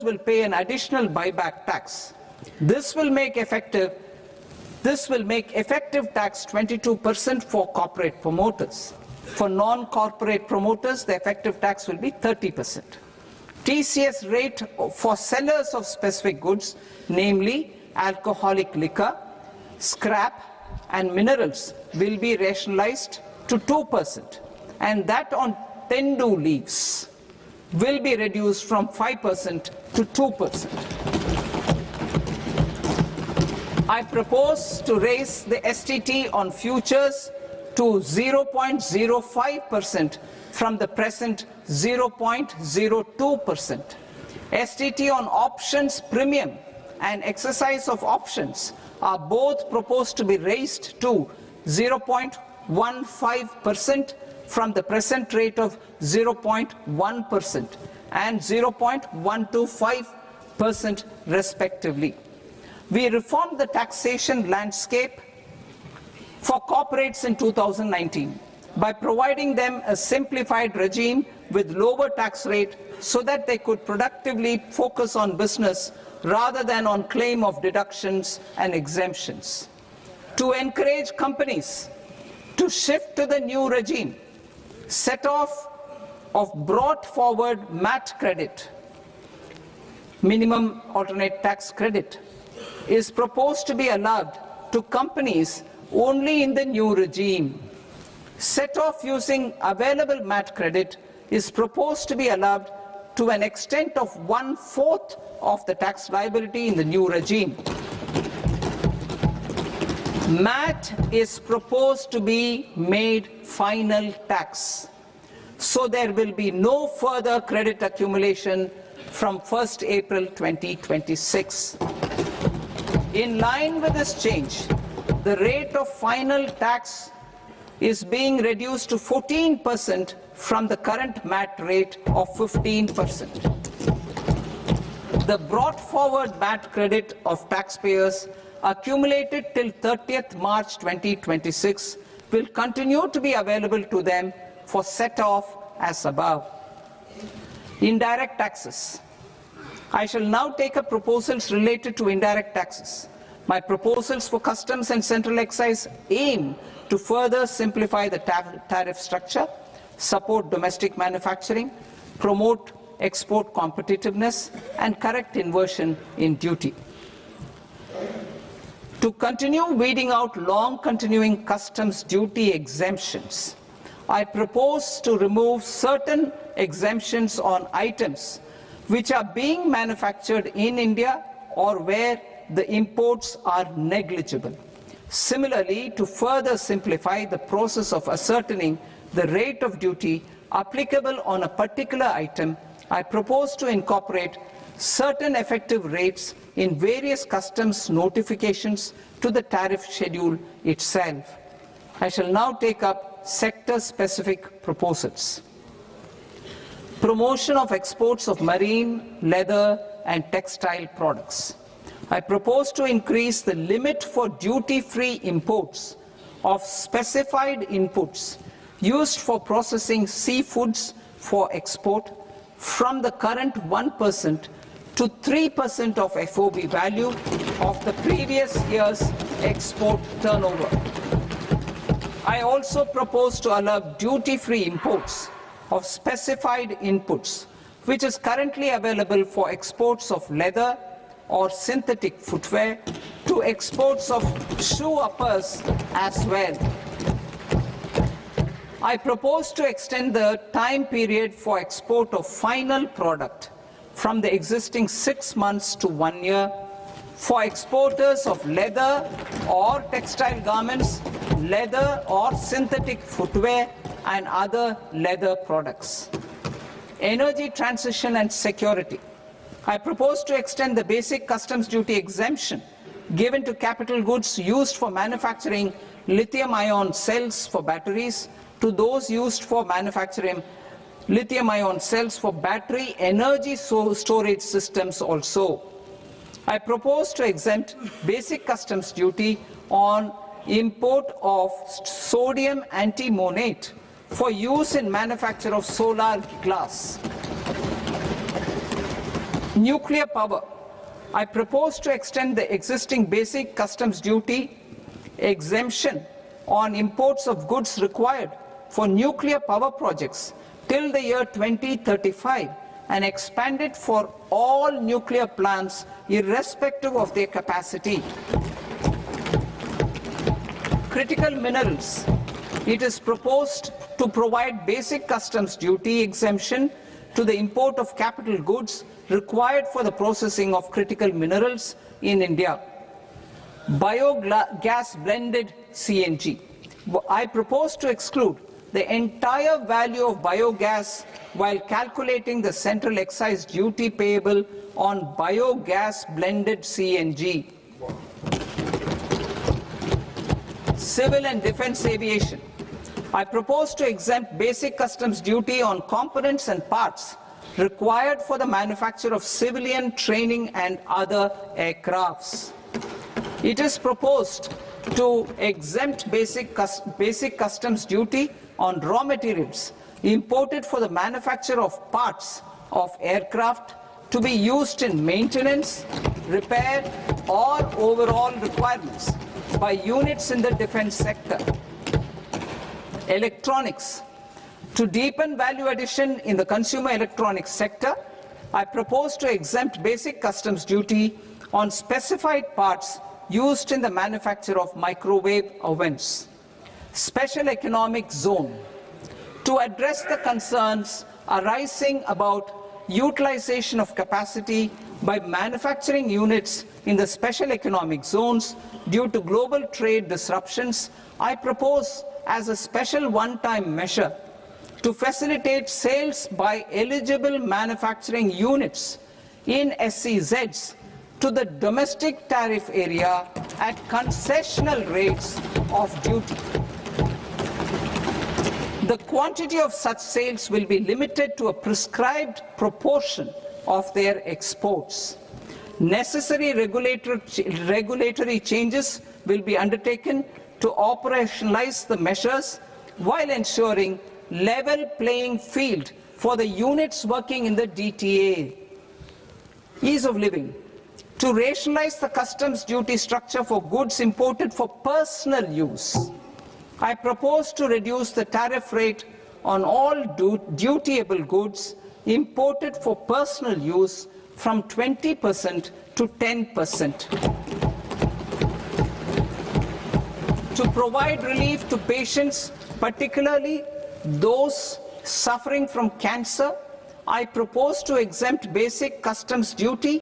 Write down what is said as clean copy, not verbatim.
will pay an additional buyback tax. This will make effective tax 22% for corporate promoters. For non-corporate promoters, the effective tax will be 30%. TCS rate for sellers of specific goods, namely alcoholic liquor, scrap and minerals, will be rationalized to 2%, and that on tendu leaves will be reduced from 5% to 2%. I propose to raise the STT on futures to 0.05% from the present 0.02%. STT on options premium and exercise of options are both proposed to be raised to 0.15% from the present rate of 0.1% and 0.125% respectively. We reformed the taxation landscape for corporates in 2019 by providing them a simplified regime with lower tax rate so that they could productively focus on business rather than on claim of deductions and exemptions. To encourage companies to shift to the new regime, set-off of brought forward MAT credit, minimum alternate tax credit, is proposed to be allowed to companies only in the new regime. Set-off using available MAT credit is proposed to be allowed to an extent of 1/4 of the tax liability in the new regime. MAT is proposed to be made final tax, so there will be no further credit accumulation from 1st April 2026. In line with this change, the rate of final tax is being reduced to 14% from the current MAT rate of 15%. The brought forward MAT credit of taxpayers accumulated till 30th March 2026 will continue to be available to them for set-off as above. Indirect taxes. I shall now take up proposals related to indirect taxes. My proposals for customs and central excise aim to further simplify the tariff structure, support domestic manufacturing, promote export competitiveness, and correct inversion in duty. To continue weeding out long continuing customs duty exemptions, I propose to remove certain exemptions on items which are being manufactured in India or where the imports are negligible. Similarly, to further simplify the process of ascertaining the rate of duty applicable on a particular item, I propose to incorporate certain effective rates in various customs notifications to the tariff schedule itself. I shall now take up sector-specific proposals. Promotion of exports of marine, leather, and textile products. I propose to increase the limit for duty-free imports of specified inputs used for processing seafoods for export from the current 1% to 3% of FOB value of the previous year's export turnover. I also propose to allow duty-free imports of specified inputs, which is currently available for exports of leather or synthetic footwear, to exports of shoe uppers as well. I propose to extend the time period for export of final product from the existing 6 months to 1 year for exporters of leather or textile garments, leather or synthetic footwear, and other leather products. Energy transition and security. I propose to extend the basic customs duty exemption given to capital goods used for manufacturing lithium-ion cells for batteries to those used for manufacturing lithium-ion cells for battery energy storage systems also. I propose to exempt basic customs duty on import of sodium antimonate for use in manufacture of solar glass. Nuclear power. I propose to extend the existing basic customs duty exemption on imports of goods required for nuclear power projects till the year 2035 and expand it for all nuclear plants irrespective of their capacity. Critical minerals. It is proposed to provide basic customs duty exemption to the import of capital goods required for the processing of critical minerals in India. Biogas blended CNG. I propose to exclude the entire value of biogas while calculating the central excise duty payable on biogas blended CNG. Civil and defense aviation. I propose to exempt basic customs duty on components and parts required for the manufacture of civilian training and other aircrafts. It is proposed to exempt basic customs duty on raw materials imported for the manufacture of parts of aircraft to be used in maintenance, repair, or overall requirements by units in the defense sector. Electronics. To deepen value addition in the consumer electronics sector, I propose to exempt basic customs duty on specified parts used in the manufacture of microwave ovens. Special economic zone. To address the concerns arising about utilization of capacity by manufacturing units in the special economic zones due to global trade disruptions, I propose as a special one-time measure to facilitate sales by eligible manufacturing units in SEZs to the domestic tariff area at concessional rates of duty. The quantity of such sales will be limited to a prescribed proportion of their exports. Necessary regulatory changes will be undertaken to operationalize the measures while ensuring level playing field for the units working in the DTA. Ease of living. To rationalize the customs duty structure for goods imported for personal use, I propose to reduce the tariff rate on all dutiable goods imported for personal use from 20% to 10%. To provide relief to patients, particularly those suffering from cancer, I propose to exempt basic customs duty